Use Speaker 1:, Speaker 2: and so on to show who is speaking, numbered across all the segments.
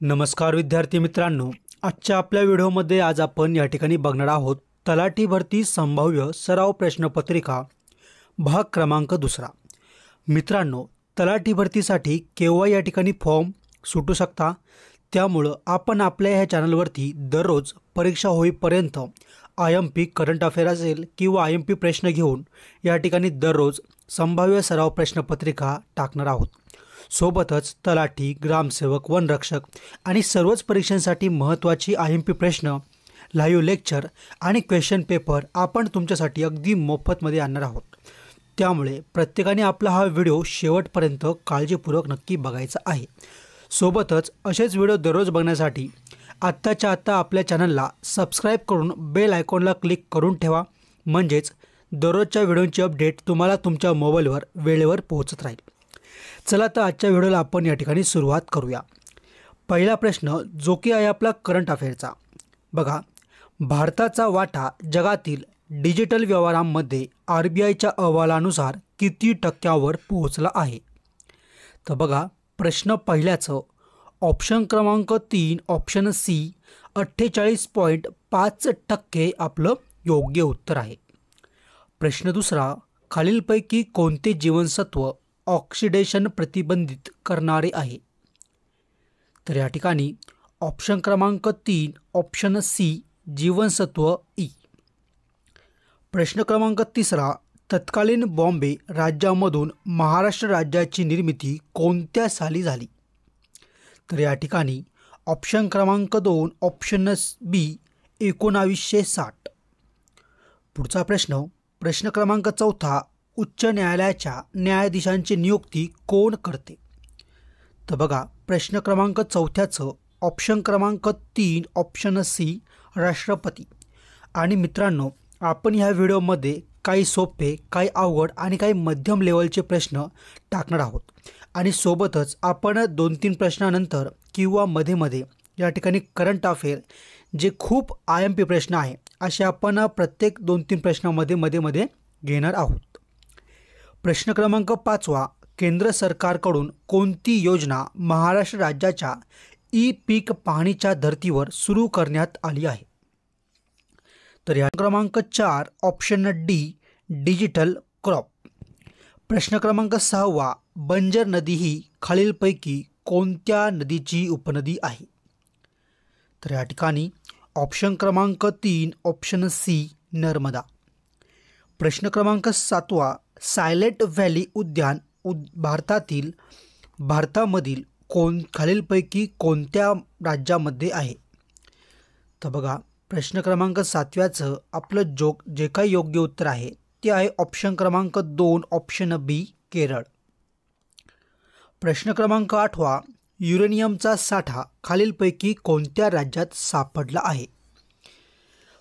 Speaker 1: नमस्कार विद्यार्थी मित्रांनो, आजच्या आपल्या व्हिडिओमध्ये आज आपण या ठिकाणी बघणार आहोत तलाठी भरती संभाव्य सराव प्रश्नपत्रिका भाग क्रमांक 2. मित्रांनो, तलाठी भरतीसाठी केव्हा या ठिकाणी फॉर्म सुटू शकता, त्यामुळे आपण आपल्या ह्या चॅनलवरती दररोज परीक्षा होईपर्यंत IMP करंट अफेअर असेल किंवा IMP प्रश्न घेऊन या ठिकाणी दररोज संभाव्य सराव प्रश्नपत्रिका टाकणार आहोत। सोबतच तलाठी, ग्रामसेवक, वनरक्षक आणि सर्वच परीक्षांसाठी महत्त्वाची IMP प्रश्न, लाईव्ह लेक्चर आणि क्वेश्चन पेपर आपण तुमच्यासाठी अगदी मोफतमध्ये आणणार आहोत। त्यामुळे प्रत्येकाने आपला हा व्हिडिओ शेवटपर्यंत काळजीपूर्वक नक्की बघायचा आहे। सोबतच असेच व्हिडिओ दररोज बघण्यासाठी आत्ताच्या आत्ता आपल्या चॅनलला सबस्क्राइब करून बेल आयकॉनला क्लिक करून ठेवा, म्हणजेच दररोजच्या व्हिडिओची अपडेट तुम्हाला तुमच्या मोबाईलवर वेळेवर पोहोचत राहील। चला तर आजच्या व्हिडिओला आपण या ठिकाणी सुरुवात करूया। पहिला प्रश्न जो की आहे आपला करंट अफेअरचा। बघा, भारताचा वाटा जगातील डिजिटल व्यवहारांमध्ये RBIच्या अहवालानुसार किती टक्क्यावर पोहोचला आहे? तर बघा, प्रश्न पहिल्याचं ऑप्शन क्रमांक 3 ऑप्शन C 48.5% आपलं योग्य उत्तर आहे। प्रश्न दुसरा, खालीलपैकी कोणते जीवनसत्व ऑक्सिडेशन प्रतिबंधित करणारे आहे? तर या ठिकाणी ऑप्शन क्रमांक 3 ऑप्शन C जीवनसत्व E। प्रश्न क्रमांक तिसरा, तत्कालीन बॉम्बे राज्यामधून महाराष्ट्र राज्याची निर्मिती कोणत्या साली झाली? तर या ठिकाणी ऑप्शन क्रमांक 2 ऑप्शन B 1960। पुढचा प्रश्न, प्रश्न क्रमांक 4 उच्च न्यायालयाच्या न्यायाधीशांची नियुक्ती कोण करते? तर बघा, प्रश्न क्रमांक 4चं ऑप्शन क्रमांक 3 ऑप्शन C राष्ट्रपती। आणि मित्रांनो, आपण ह्या व्हिडिओमध्ये काही सोपे, काही अवघड आणि काही मध्यम लेवलचे प्रश्न टाकणार आहोत। आणि सोबतच आपण 2-3 प्रश्नानंतर किंवा मध्ये या ठिकाणी करंट अफेअर जे खूप IMP प्रश्न आहे असे आपण प्रत्येक 2-3 प्रश्नामध्ये मध्ये घेणार आहोत। प्रश्न क्रमांक 5 केंद्र सरकारकडून कोणती योजना महाराष्ट्र राज्याच्या ई-पीक पाहणीच्या धर्तीवर सुरू करण्यात आली आहे? तर या क्रमांक 4 ऑप्शन D डिजिटल क्रॉप। प्रश्न क्रमांक 6 बंजर नदी ही खालीलपैकी कोणत्या नदीची उपनदी आहे? तर या ठिकाणी ऑप्शन क्रमांक 3 ऑप्शन C नर्मदा। प्रश्न क्रमांक 7 सायलेंट व्हॅली उद्यान भारतामधील खालीलपैकी कोणत्या राज्यामध्ये आहे? तर बघा, प्रश्न क्रमांक 7चं आपलं जे काही योग्य उत्तर आहे ते आहे ऑप्शन क्रमांक 2 ऑप्शन B केरळ। प्रश्न क्रमांक 8 युरेनियमचा साठा खालीलपैकी कोणत्या राज्यात सापडला आहे?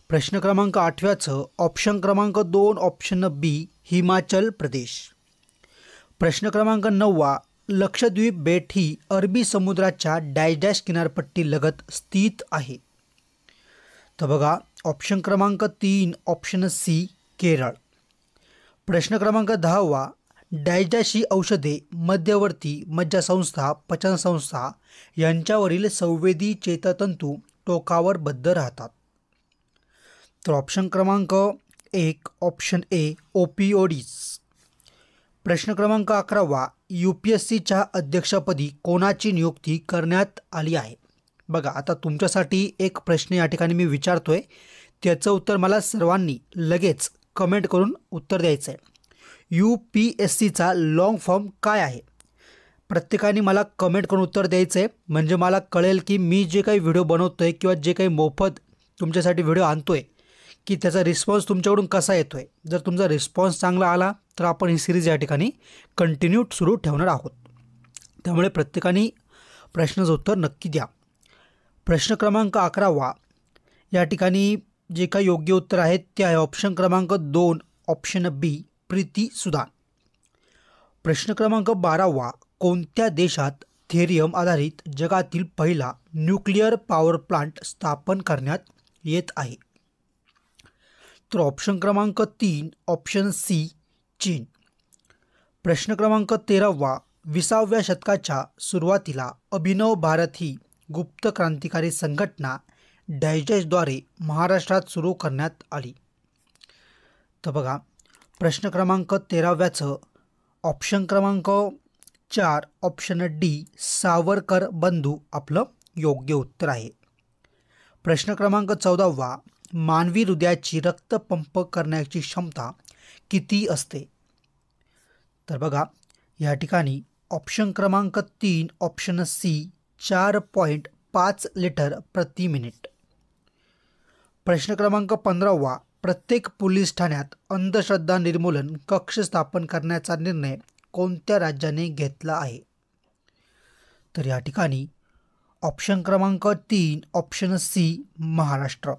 Speaker 1: प्रश्न क्रमांक 8चं ऑप्शन क्रमांक 2 ऑप्शन B हिमाचल प्रदेश। प्रश्न क्रमांक 9 लक्षद्वीप बेट ही अरबी समुद्राच्या डॅश किनारपट्टी लगत स्थित आहे? तर बघा, ऑप्शन क्रमांक 3 ऑप्शन C केरळ। प्रश्न क्रमांक 10 डॅश ही औषधे मध्यवर्ती मज्जासंस्था, पचनसंस्था यांच्यावरील संवेदी चेतातंतू टोकावर बद्ध राहतात? तर ऑप्शन क्रमांक 1 ऑप्शन A ओपिओइड्स। प्रश्न क्रमांक 11 UPSCच्या अध्यक्षपदी कोणाची नियुक्ती करण्यात आली आहे? बघा, आता तुमच्यासाठी एक प्रश्न या ठिकाणी मी विचारतोय, त्याचं उत्तर मला सर्वांनी लगेच कमेंट करून उत्तर द्यायचं आहे। UPSCचा लॉंग फॉर्म काय आहे? प्रत्येकाने मला कमेंट करून उत्तर द्यायचं आहे, म्हणजे मला कळेल की मी जे काही व्हिडिओ बनवतोय किंवा जे काही मोफत तुमच्यासाठी व्हिडिओ आणतोय की त्याचा रिस्पॉन्स तुमच्याकडून कसा येतोय। जर तुमचा रिस्पॉन्स चांगला आला तर आपण ही सिरीज या ठिकाणी कंटिन्यू सुरू ठेवणार आहोत। त्यामुळे प्रत्येकाने प्रश्नाचं उत्तर नक्की द्या। प्रश्न क्रमांक 11 या ठिकाणी जे काही योग्य उत्तर आहे ते आहे ऑप्शन क्रमांक 2 ऑप्शन B प्रीती सुदान। प्रश्न क्रमांक 12 कोणत्या देशात थेरियम आधारित जगातील पहिला न्यूक्लिअर पॉवर प्लांट स्थापन करण्यात येत आहे? तर ऑप्शन क्रमांक 3 ऑप्शन C चीन। प्रश्न क्रमांक 13 20व्या शतकाच्या सुरुवातीला अभिनव भारत ही गुप्त क्रांतिकारी संघटना डॅशद्वारे महाराष्ट्रात सुरू करण्यात आली? तर बघा प्रश्न क्रमांक 13व्याचं ऑप्शन क्रमांक 4 ऑप्शन डी सावरकर बंधू आपलं योग्य उत्तर आहे. प्रश्न क्रमांक 14वा मानवी हृदयाची रक्तपंप करण्याची क्षमता किती असते? तर बघा या ठिकाणी ऑप्शन क्रमांक 3 ऑप्शन सी 4.5 लिटर प्रति मिनिट. प्रश्न क्रमांक 15वा प्रत्येक पोलीस ठाण्यात अंधश्रद्धा निर्मूलन कक्ष स्थापन करण्याचा निर्णय कोणत्या राज्याने घेतला आहे? तर या ठिकाणी ऑप्शन क्रमांक 3 ऑप्शन सी महाराष्ट्र.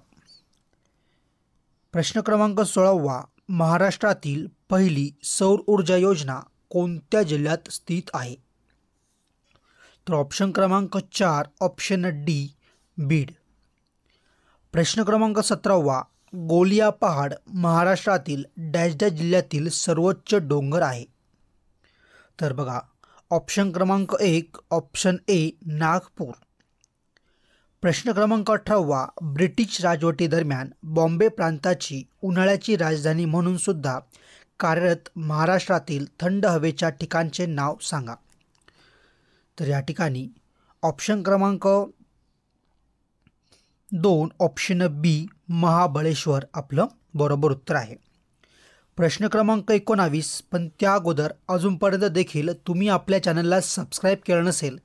Speaker 1: प्रश्न क्रमांक 16वा महाराष्ट्रातील पहिली सौर ऊर्जा योजना कोणत्या जिल्ह्यात स्थित आहे? तर ऑप्शन क्रमांक 4 ऑप्शन डी बीड. प्रश्न क्रमांक 17वा गोलिया पहाड महाराष्ट्रातील डॅश डॅश जिल्ह्यातील सर्वोच्च डोंगर आहे? तर बघा ऑप्शन क्रमांक 1 ऑप्शन ए नागपूर. प्रश्न क्रमांक 18वा ब्रिटिश राजवटीदरम्यान बॉम्बे प्रांताची उन्हाळ्याची राजधानी म्हणून सुद्धा कार्यरत महाराष्ट्रातील थंड हवेच्या ठिकाणचे नाव सांगा? तर या ठिकाणी ऑप्शन क्रमांक 2 ऑप्शन बी महाबळेश्वर आपलं बरोबर उत्तर आहे. प्रश्न क्रमांक 19 पण त्या अगोदर अजूनपर्यंत देखील तुम्ही आपल्या चॅनलला सबस्क्राईब केलं नसेल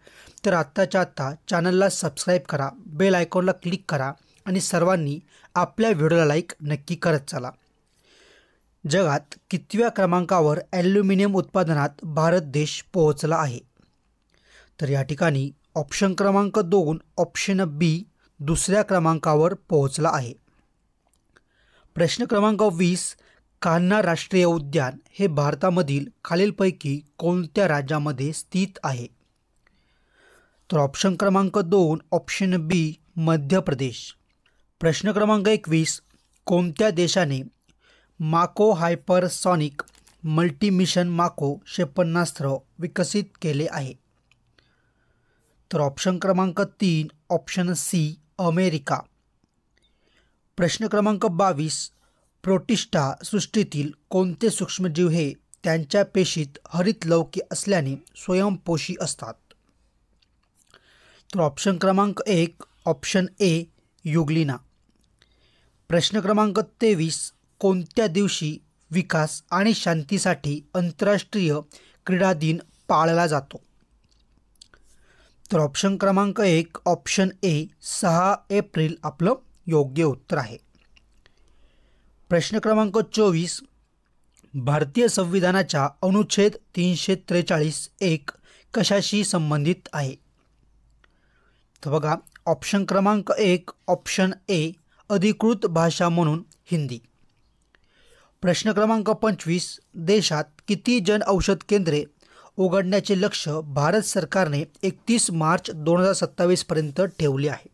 Speaker 1: तर आत्ताच्या आत्ता चॅनलला सबस्क्राईब करा, बेल आयकॉनला क्लिक करा आणि सर्वांनी आपल्या व्हिडिओला लाईक नक्की करत चला. जगात कितव्या क्रमांकावर ॲल्युमिनियम उत्पादनात भारत देश पोहोचला आहे? तर या ठिकाणी ऑप्शन क्रमांक 2 ऑप्शन बी दुसऱ्या क्रमांकावर पोहोचला आहे. प्रश्न क्रमांक 20 कान्हा राष्ट्रीय उद्यान हे भारतामधील खालीलपैकी कोणत्या राज्यामध्ये स्थित आहे? तर ऑप्शन क्रमांक 2 ऑप्शन बी मध्य प्रदेश. प्रश्न क्रमांक 21 कोणत्या देशाने माको हायपरसॉनिक मल्टीमिशन माको क्षेपणास्त्र विकसित केले आहे? तर ऑप्शन क्रमांक 3 ऑप्शन सी अमेरिका. प्रश्न क्रमांक 22 प्रोटिस्टा सृष्टीतील कोणते सूक्ष्मजीव हे त्यांच्या पेशीत हरितलौकी असल्याने स्वयंपोषी असतात? तर ऑप्शन क्रमांक 1 ऑप्शन ए युग्लिना. प्रश्न क्रमांक 23 कोणत्या दिवशी विकास आणि शांतीसाठी आंतरराष्ट्रीय क्रीडा दिन पाळला जातो? तर ऑप्शन क्रमांक 1 ऑप्शन ए 6 एप्रिल आपलं योग्य उत्तर आहे. प्रश्न क्रमांक 24 भारतीय संविधानाच्या अनुच्छेद 343(1) कशाशी संबंधित आहे? तर बघा ऑप्शन क्रमांक 1 ऑप्शन ए अधिकृत भाषा म्हणून हिंदी. प्रश्न क्रमांक 25 देशात किती जन औषध केंद्रे उघडण्याचे लक्ष्य भारत सरकारने 31 मार्च 2027 पर्यंत ठेवले आहे?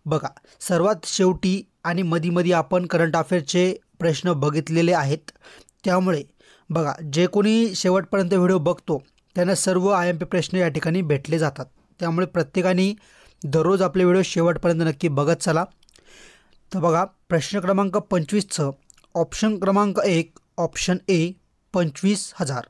Speaker 1: बघा सर्वात शेवटी आणि मधी आपण करंट अफेअरचे प्रश्न बघितलेले आहेत, त्यामुळे बघा जे कोणी शेवटपर्यंत व्हिडिओ बघतो त्यांना सर्व IMP प्रश्न या ठिकाणी भेटले जातात. त्यामुळे प्रत्येकाने दररोज आपले व्हिडिओ शेवटपर्यंत नक्की बघत चला. तर बघा प्रश्न क्रमांक 25चं ऑप्शन क्रमांक 1 ऑप्शन ए 25,000.